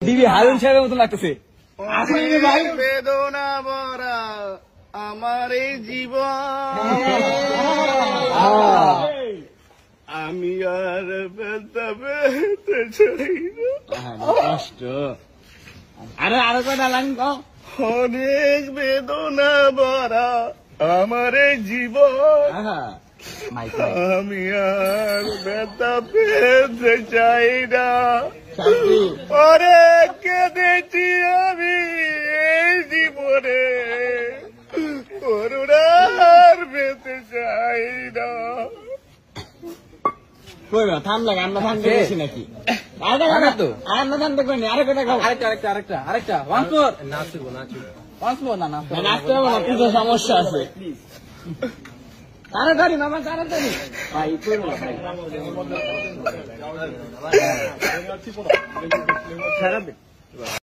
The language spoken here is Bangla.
দিবি হারুন সাহেবের মতন লাগতেছে। বেদনা ভরা আমার এই জীবন, আমি আর ব্যথা পেতে চাই না। কষ্ট আরো কথা লাগবে। অনেক বেদনা ভরা আমার এই জীবন, আমি আর ব্যথা পেতে চাই না। অনেক কেঁদেছি আমি এই জীবনে, করুণার পেতে চাই না। ঠান্ডা আমরা ঠান্ডা বেশি নাকি? আরেকটা নাচতে হবে না, কিছু সমস্যা আছে। তাড়াতাড়ি মামা তাড়াতাড়ি ভাই করবো।